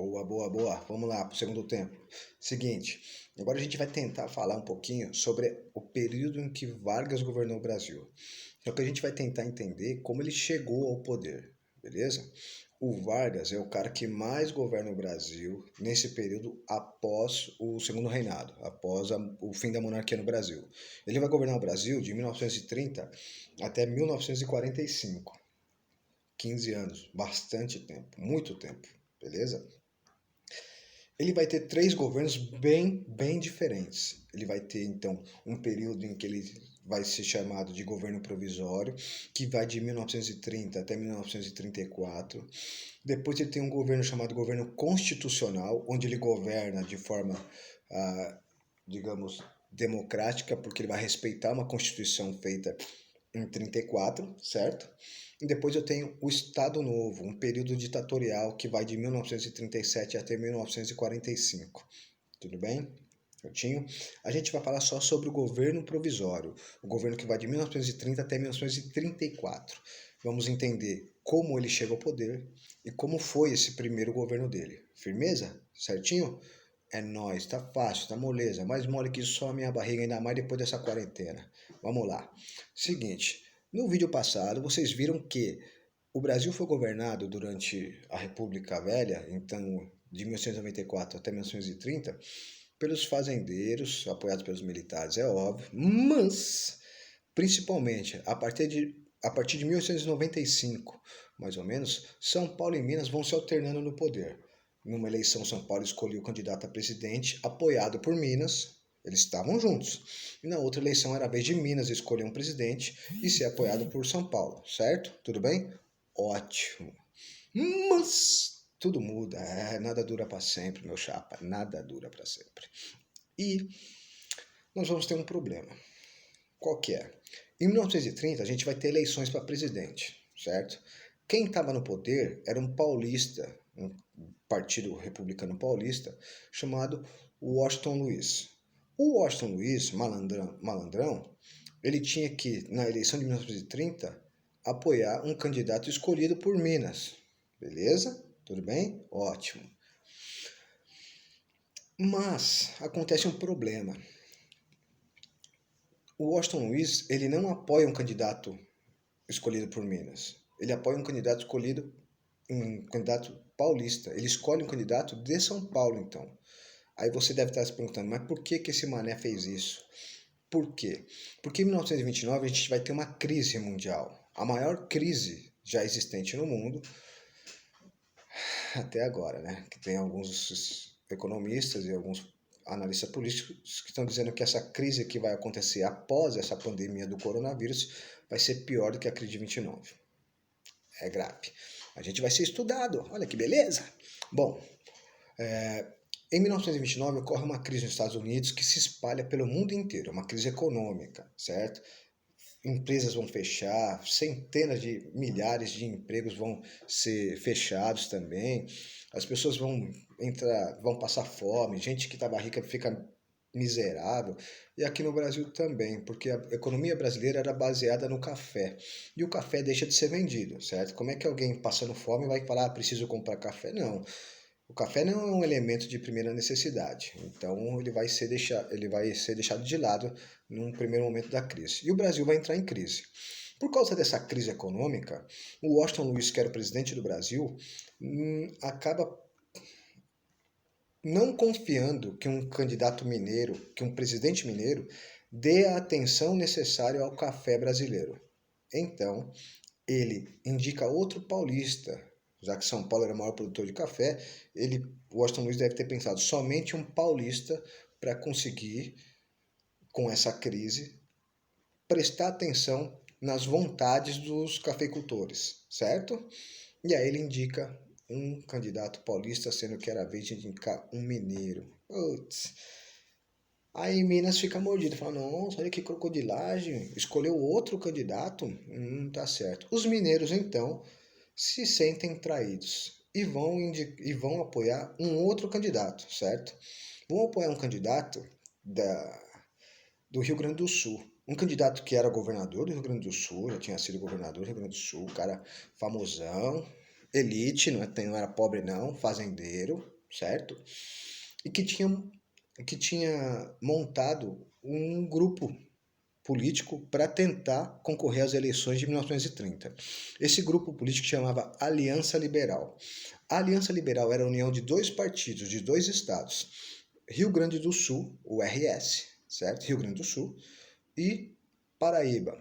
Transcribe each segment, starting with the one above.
Boa, boa, boa. Vamos lá para o segundo tempo. Seguinte, agora a gente vai tentar falar um pouquinho sobre o período em que Vargas governou o Brasil. Só que a gente vai tentar entender como ele chegou ao poder, beleza? O Vargas é o cara que mais governa o Brasil nesse período após o segundo reinado, após o fim da monarquia no Brasil. Ele vai governar o Brasil de 1930 até 1945. 15 anos, bastante tempo, muito tempo, beleza? Ele vai ter três governos bem diferentes. Ele vai ter, então, um período em que ele vai ser chamado de governo provisório, que vai de 1930 até 1934. Depois ele tem um governo chamado governo constitucional, onde ele governa de forma, digamos, democrática, porque ele vai respeitar uma constituição feita em 34, certo? E depois eu tenho o Estado Novo, um período ditatorial que vai de 1937 até 1945. Tudo bem? Certinho? A gente vai falar só sobre o governo provisório, o governo que vai de 1930 até 1934. Vamos entender como ele chega ao poder e como foi esse primeiro governo dele. Firmeza? Certinho? É nóis, tá fácil, tá moleza, mais mole que só a minha barriga, ainda mais depois dessa quarentena. Vamos lá. Seguinte, no vídeo passado vocês viram que o Brasil foi governado durante a República Velha, então de 1894 até 1930, pelos fazendeiros, apoiados pelos militares, é óbvio, mas principalmente a partir de 1895, mais ou menos, São Paulo e Minas vão se alternando no poder. Numa eleição, São Paulo escolheu o candidato a presidente, apoiado por Minas. Eles estavam juntos. E na outra eleição era a vez de Minas escolher um presidente e ser apoiado por São Paulo, certo? Tudo bem? Ótimo. Mas tudo muda. Nada dura para sempre, meu chapa. Nada dura para sempre. E nós vamos ter um problema. Qual que é? Em 1930 a gente vai ter eleições para presidente, certo? Quem estava no poder era um paulista, um partido republicano paulista, chamado Washington Luiz. O Washington Luiz, malandrão, ele tinha que, na eleição de 1930, apoiar um candidato escolhido por Minas. Beleza? Tudo bem? Ótimo. Mas acontece um problema. O Washington Luiz, ele não apoia um candidato escolhido por Minas. Ele apoia um candidato paulista. Ele escolhe um candidato de São Paulo, então. Aí você deve estar se perguntando, mas por que esse mané fez isso? Por quê? Porque em 1929 a gente vai ter uma crise mundial. A maior crise já existente no mundo, até agora, né? Que tem alguns economistas e alguns analistas políticos que estão dizendo que essa crise que vai acontecer após essa pandemia do coronavírus vai ser pior do que a crise de 29. É grave. A gente vai ser estudado. Olha que beleza. Bom, em 1929 ocorre uma crise nos Estados Unidos que se espalha pelo mundo inteiro, uma crise econômica, certo? Empresas vão fechar, centenas de milhares de empregos vão ser fechados também. As pessoas vão passar fome, gente que estava rica fica miserável. E aqui no Brasil também, porque a economia brasileira era baseada no café. E o café deixa de ser vendido, certo? Como é que alguém passando fome vai falar, preciso comprar café? Não. O café não é um elemento de primeira necessidade, então ele vai ser deixado de lado num primeiro momento da crise. E o Brasil vai entrar em crise. Por causa dessa crise econômica, o Washington Luiz, que era o presidente do Brasil, acaba não confiando que um candidato mineiro, que um presidente mineiro, dê a atenção necessária ao café brasileiro. Então, ele indica outro paulista, já que São Paulo era o maior produtor de café, Washington Luiz deve ter pensado somente um paulista para conseguir, com essa crise, prestar atenção nas vontades dos cafeicultores, certo? E aí ele indica um candidato paulista, sendo que era a vez de indicar um mineiro. Putz. Aí Minas fica mordido, fala, nossa, olha que crocodilagem, escolheu outro candidato? Tá certo. Os mineiros, então, se sentem traídos e vão apoiar um outro candidato, certo? Vão apoiar um candidato do Rio Grande do Sul. Um candidato que era governador do Rio Grande do Sul, já tinha sido governador do Rio Grande do Sul, cara famosão, elite, não era pobre não, fazendeiro, certo? E que tinha montado um grupo político para tentar concorrer às eleições de 1930. Esse grupo político chamava Aliança Liberal. A Aliança Liberal era a união de dois partidos, de dois estados, Rio Grande do Sul, o RS, certo? Rio Grande do Sul, e Paraíba.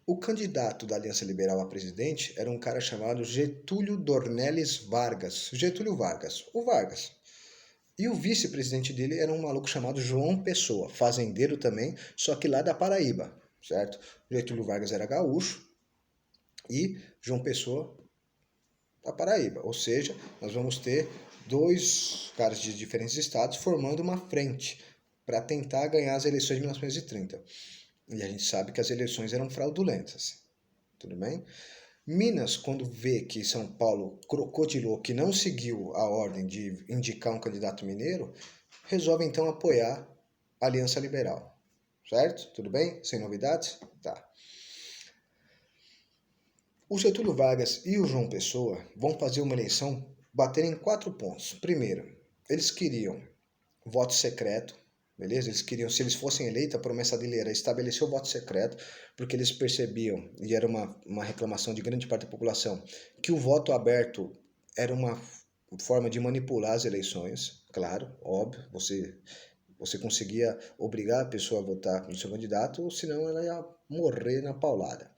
O candidato da Aliança Liberal a presidente era um cara chamado Getúlio Dornelles Vargas. Getúlio Vargas, o Vargas. E o vice-presidente dele era um maluco chamado João Pessoa, fazendeiro também, só que lá da Paraíba, certo? Getúlio Vargas era gaúcho e João Pessoa da Paraíba. Ou seja, nós vamos ter dois caras de diferentes estados formando uma frente para tentar ganhar as eleições de 1930. E a gente sabe que as eleições eram fraudulentas. Tudo bem? Minas, quando vê que São Paulo crocodilou, que não seguiu a ordem de indicar um candidato mineiro, resolve então apoiar a Aliança Liberal. Certo? Tudo bem? Sem novidades? Tá. O Getúlio Vargas e o João Pessoa vão fazer uma eleição bater em 4 pontos. Primeiro, eles queriam voto secreto, beleza? Eles queriam, se eles fossem eleitos, a promessa dele era estabelecer o voto secreto, porque eles percebiam, e era uma reclamação de grande parte da população, que o voto aberto era uma forma de manipular as eleições, claro, óbvio, você conseguia obrigar a pessoa a votar no seu candidato, senão ela ia morrer na paulada.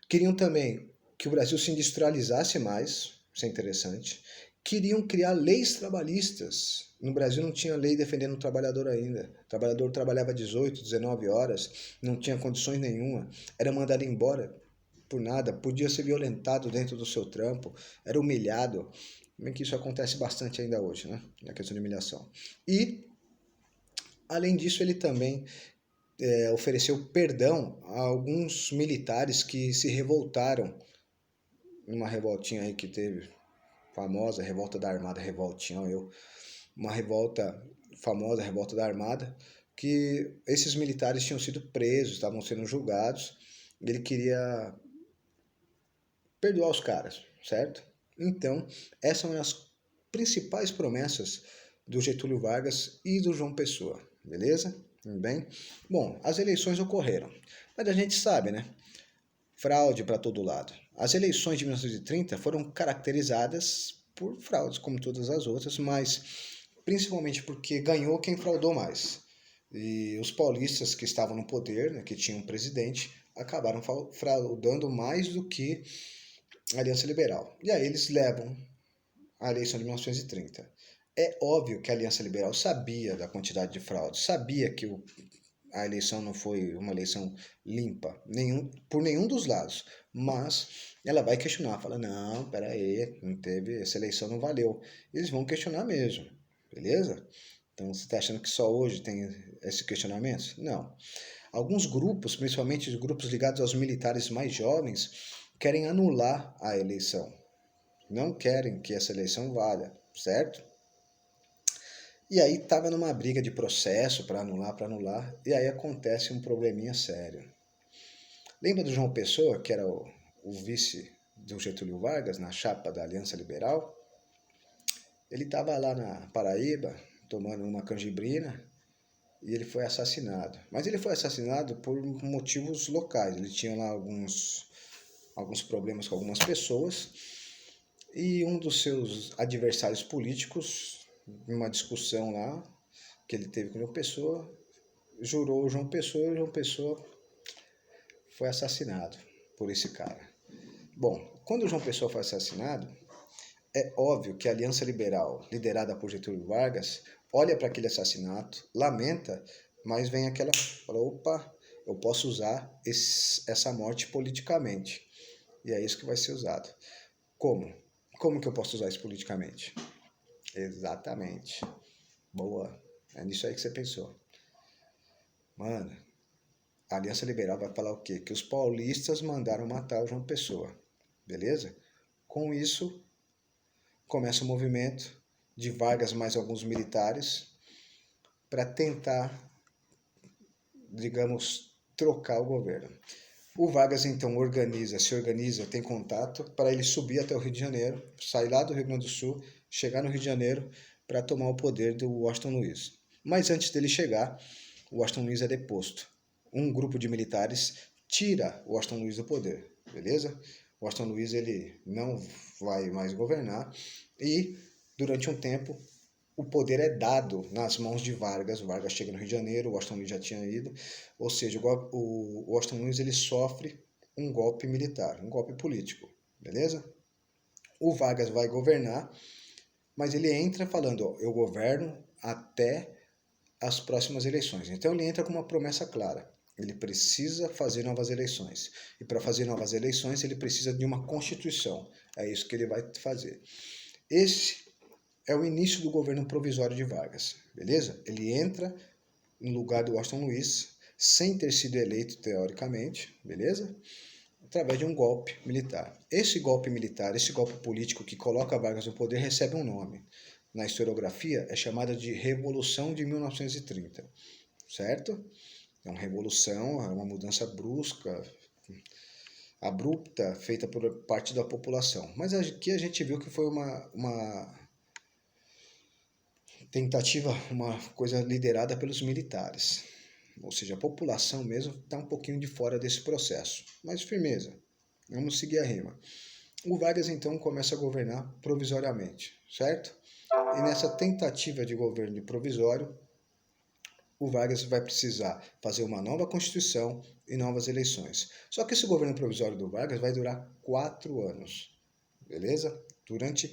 Queriam também que o Brasil se industrializasse mais, isso é interessante. Queriam criar leis trabalhistas. No Brasil não tinha lei defendendo o trabalhador ainda. O trabalhador trabalhava 18, 19 horas, não tinha condições nenhuma, era mandado embora por nada, podia ser violentado dentro do seu trampo, era humilhado. Bem que isso acontece bastante ainda hoje, né? Na questão de humilhação. E, além disso, ele também ofereceu perdão a alguns militares que se revoltaram numa revoltinha aí que teve, famosa revolta da Armada, uma revolta famosa, revolta da Armada, que esses militares tinham sido presos, estavam sendo julgados, e ele queria perdoar os caras, certo? Então, essas são as principais promessas do Getúlio Vargas e do João Pessoa, beleza? Tudo bem? Bom, as eleições ocorreram, mas a gente sabe, né? Fraude para todo lado. As eleições de 1930 foram caracterizadas por fraudes, como todas as outras, mas principalmente porque ganhou quem fraudou mais. E os paulistas que estavam no poder, né, que tinham um presidente, acabaram fraudando mais do que a Aliança Liberal. E aí eles levam a eleição de 1930. É óbvio que a Aliança Liberal sabia da quantidade de fraudes, sabia que a eleição não foi uma eleição limpa, por nenhum dos lados, mas ela vai questionar, fala, não, peraí, não teve, essa eleição não valeu. Eles vão questionar mesmo, beleza? Então você está achando que só hoje tem esse questionamento? Não. Alguns grupos, principalmente os grupos ligados aos militares mais jovens, querem anular a eleição. Não querem que essa eleição valha, certo? E aí estava numa briga de processo para anular, e aí acontece um probleminha sério. Lembra do João Pessoa, que era o vice do Getúlio Vargas, na chapa da Aliança Liberal? Ele estava lá na Paraíba, tomando uma canjibrina, e ele foi assassinado. Mas ele foi assassinado por motivos locais. Ele tinha lá alguns problemas com algumas pessoas, e um dos seus adversários políticos, numa discussão lá, que ele teve com o João Pessoa, jurou o João Pessoa, e o João Pessoa foi assassinado por esse cara. Bom, quando o João Pessoa foi assassinado, é óbvio que a Aliança Liberal, liderada por Getúlio Vargas, olha para aquele assassinato, lamenta, mas vem aquela, fala, opa, eu posso usar essa morte politicamente. E é isso que vai ser usado. Como? Como que eu posso usar isso politicamente? Exatamente. Boa. É nisso aí que você pensou. Mano, a Aliança Liberal vai falar o quê? Que os paulistas mandaram matar o João Pessoa. Beleza? Com isso, começa o movimento de Vargas mais alguns militares para tentar, digamos, trocar o governo. O Vargas então se organiza, tem contato para ele subir até o Rio de Janeiro, sair lá do Rio Grande do Sul, chegar no Rio de Janeiro para tomar o poder do Washington Luiz. Mas antes dele chegar, o Washington Luiz é deposto. Um grupo de militares tira o Washington Luiz do poder, beleza? O Washington Luiz ele não vai mais governar e durante um tempo o poder é dado nas mãos de Vargas. O Vargas chega no Rio de Janeiro, o Washington Luiz já tinha ido, ou seja, o Washington Luiz ele sofre um golpe militar, um golpe político, beleza? O Vargas vai governar, mas ele entra falando, ó, eu governo até as próximas eleições. Então ele entra com uma promessa clara. Ele precisa fazer novas eleições. E para fazer novas eleições, ele precisa de uma constituição. É isso que ele vai fazer. Esse é o início do governo provisório de Vargas, beleza? Ele entra no lugar do Washington Luiz, sem ter sido eleito teoricamente, beleza? Através de um golpe militar. Esse golpe militar, esse golpe político que coloca Vargas no poder recebe um nome. Na historiografia é chamada de Revolução de 1930, certo? Então, revolução é uma mudança brusca, abrupta, feita por parte da população. Mas aqui a gente viu que foi uma tentativa, uma coisa liderada pelos militares. Ou seja, a população mesmo está um pouquinho de fora desse processo. Mas firmeza, vamos seguir a rima. O Vargas então começa a governar provisoriamente, certo? E nessa tentativa de governo provisório, o Vargas vai precisar fazer uma nova Constituição e novas eleições. Só que esse governo provisório do Vargas vai durar 4 anos, beleza? Durante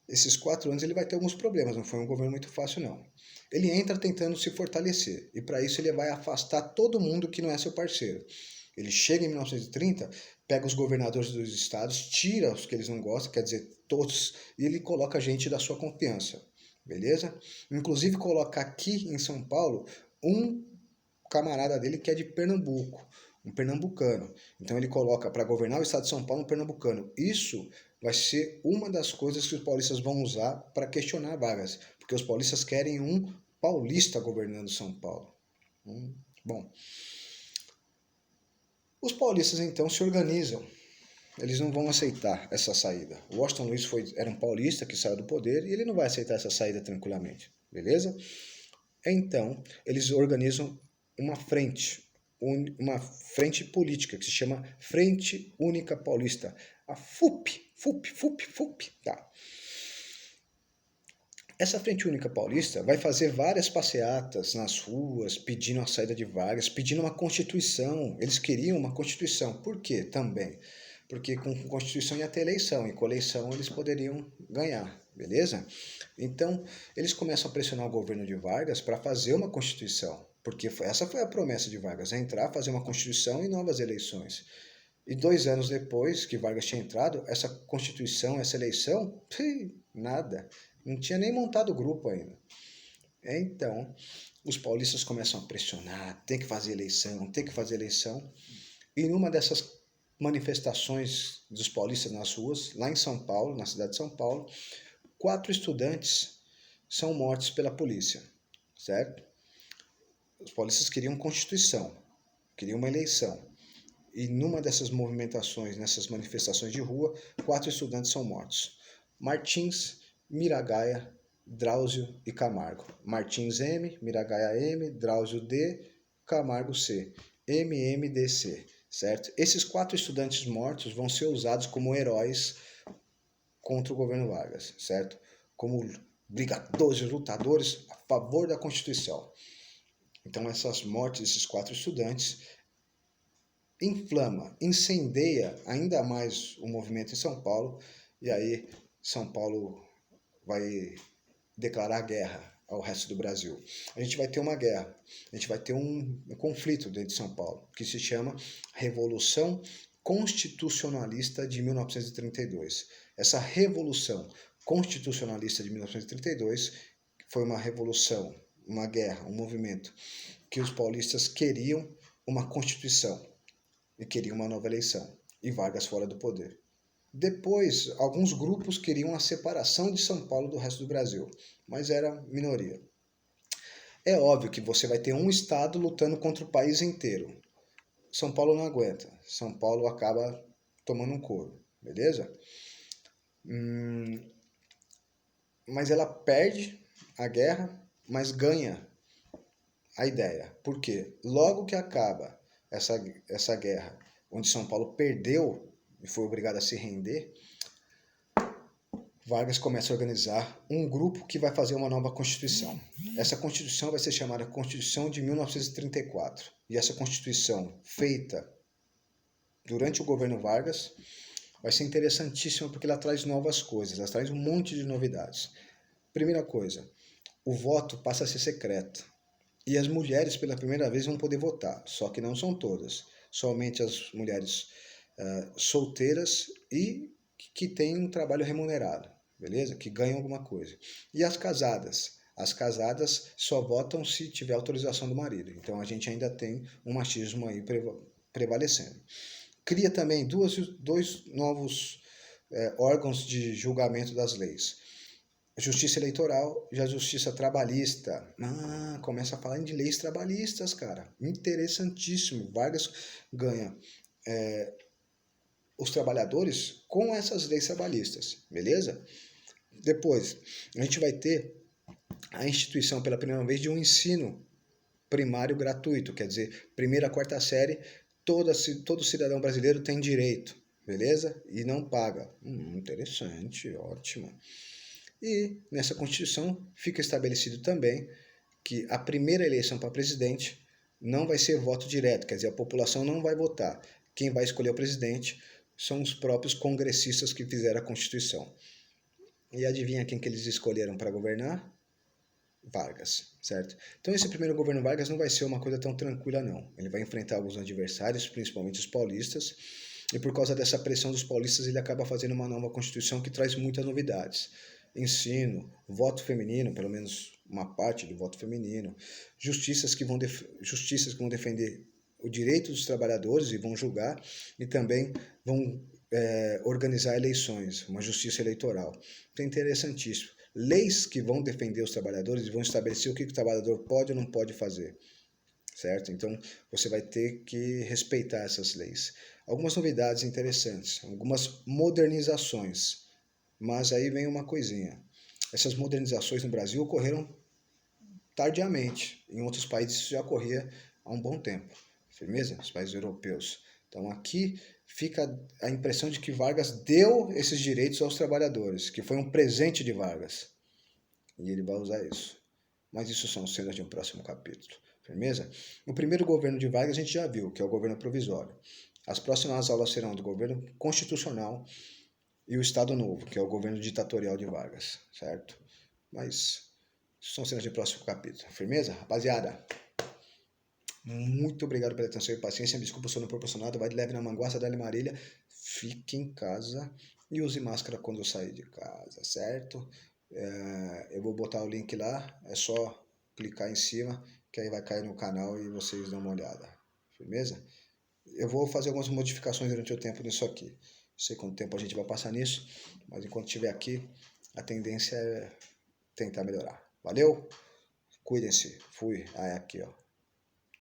esses 4 anos ele vai ter alguns problemas, não foi um governo muito fácil não. Ele entra tentando se fortalecer e para isso ele vai afastar todo mundo que não é seu parceiro. Ele chega em 1930, pega os governadores dos estados, tira os que eles não gostam, quer dizer, todos, e ele coloca gente da sua confiança, beleza? Inclusive coloca aqui em São Paulo um camarada dele que é de Pernambuco, um pernambucano. Então ele coloca para governar o estado de São Paulo um pernambucano. Isso vai ser uma das coisas que os paulistas vão usar para questionar Vargas, porque os paulistas querem um paulista governando São Paulo. Bom, os paulistas então se organizam. Eles não vão aceitar essa saída. O Washington Luiz era um paulista que saiu do poder e ele não vai aceitar essa saída tranquilamente, beleza? Então, eles organizam uma frente política que se chama Frente Única Paulista, a FUP, tá? Essa Frente Única Paulista vai fazer várias passeatas nas ruas, pedindo a saída de Vargas, pedindo uma Constituição. Eles queriam uma Constituição. Por quê também? Porque com Constituição ia ter eleição, e com eleição eles poderiam ganhar, beleza? Então, eles começam a pressionar o governo de Vargas para fazer uma Constituição, porque essa foi a promessa de Vargas, entrar, fazer uma Constituição e novas eleições. E 2 anos depois que Vargas tinha entrado, essa Constituição, essa eleição, nada. Não tinha nem montado o grupo ainda. Então, os paulistas começam a pressionar, tem que fazer eleição, tem que fazer eleição. E numa dessas manifestações dos paulistas nas ruas, lá em São Paulo, na cidade de São Paulo, 4 estudantes são mortos pela polícia, certo? Os paulistas queriam Constituição, queriam uma eleição. E numa dessas movimentações, nessas manifestações de rua, 4 estudantes são mortos. Martins, Miragaia, Drauzio e Camargo. Martins M, Miragaia M, Drauzio D, Camargo C, MMDC, certo? Esses 4 estudantes mortos vão ser usados como heróis contra o governo Vargas, certo? Como brigadores, lutadores a favor da Constituição. Então essas mortes desses 4 estudantes inflama, incendeia ainda mais o movimento em São Paulo, e aí São Paulo vai declarar guerra ao resto do Brasil. A gente vai ter uma guerra, a gente vai ter um conflito dentro de São Paulo, que se chama Revolução Constitucionalista de 1932. Essa Revolução Constitucionalista de 1932 foi uma revolução, uma guerra, um movimento que os paulistas queriam uma Constituição e queriam uma nova eleição, e Vargas fora do poder. Depois, alguns grupos queriam a separação de São Paulo do resto do Brasil, mas era minoria. É óbvio que você vai ter um estado lutando contra o país inteiro. São Paulo não aguenta. São Paulo acaba tomando um couro, beleza? Mas ela perde a guerra, mas ganha a ideia. Por quê? Logo que acaba essa guerra, onde São Paulo perdeu e foi obrigado a se render, Vargas começa a organizar um grupo que vai fazer uma nova Constituição. Essa Constituição vai ser chamada Constituição de 1934. E essa Constituição, feita durante o governo Vargas, vai ser interessantíssima porque ela traz novas coisas, ela traz um monte de novidades. Primeira coisa, o voto passa a ser secreto. E as mulheres, pela primeira vez, vão poder votar, só que não são todas. Somente as mulheres solteiras e que têm um trabalho remunerado, beleza? Que ganham alguma coisa. E as casadas? As casadas só votam se tiver autorização do marido. Então a gente ainda tem um machismo aí prevalecendo. Cria também dois novos órgãos de julgamento das leis. Justiça eleitoral e a justiça trabalhista. Começa a falar de leis trabalhistas, cara. Interessantíssimo. Vargas ganha os trabalhadores com essas leis trabalhistas, beleza? Depois, a gente vai ter a instituição pela primeira vez de um ensino primário gratuito, quer dizer, primeira a quarta série, todo cidadão brasileiro tem direito, beleza? E não paga. Interessante, ótimo. E nessa Constituição fica estabelecido também que a primeira eleição para presidente não vai ser voto direto, quer dizer, a população não vai votar. Quem vai escolher o presidente são os próprios congressistas que fizeram a Constituição. E adivinha quem que eles escolheram para governar? Vargas, certo? Então esse primeiro governo Vargas não vai ser uma coisa tão tranquila não. Ele vai enfrentar alguns adversários, principalmente os paulistas, e por causa dessa pressão dos paulistas ele acaba fazendo uma nova Constituição que traz muitas novidades. Ensino, voto feminino, pelo menos uma parte do voto feminino, justiças que vão defender o direito dos trabalhadores e vão julgar, e também vão organizar eleições, uma justiça eleitoral. Então é interessantíssimo. Leis que vão defender os trabalhadores e vão estabelecer o que o trabalhador pode ou não pode fazer, certo? Então você vai ter que respeitar essas leis. Algumas novidades interessantes, algumas modernizações, mas aí vem uma coisinha. Essas modernizações no Brasil ocorreram tardiamente, em outros países isso já ocorria há um bom tempo, firmeza? Os países europeus. Então aqui fica a impressão de que Vargas deu esses direitos aos trabalhadores, que foi um presente de Vargas. E ele vai usar isso. Mas isso são cenas de um próximo capítulo. Firmeza? O primeiro governo de Vargas a gente já viu, que é o governo provisório. As próximas aulas serão do governo constitucional e o Estado Novo, que é o governo ditatorial de Vargas, certo? Mas são cenas de próximo capítulo. Firmeza? Rapaziada, muito obrigado pela atenção e paciência. Desculpa o sono proporcionado. Vai de leve na manguaça, dá-lhe Marília. Fique em casa e use máscara quando sair de casa, certo? Eu vou botar o link lá. É só clicar em cima que aí vai cair no canal e vocês dão uma olhada. Firmeza? Eu vou fazer algumas modificações durante o tempo nisso aqui. Não sei quanto tempo a gente vai passar nisso, mas enquanto estiver aqui, a tendência é tentar melhorar. Valeu? Cuidem-se. Fui. Aqui, ó.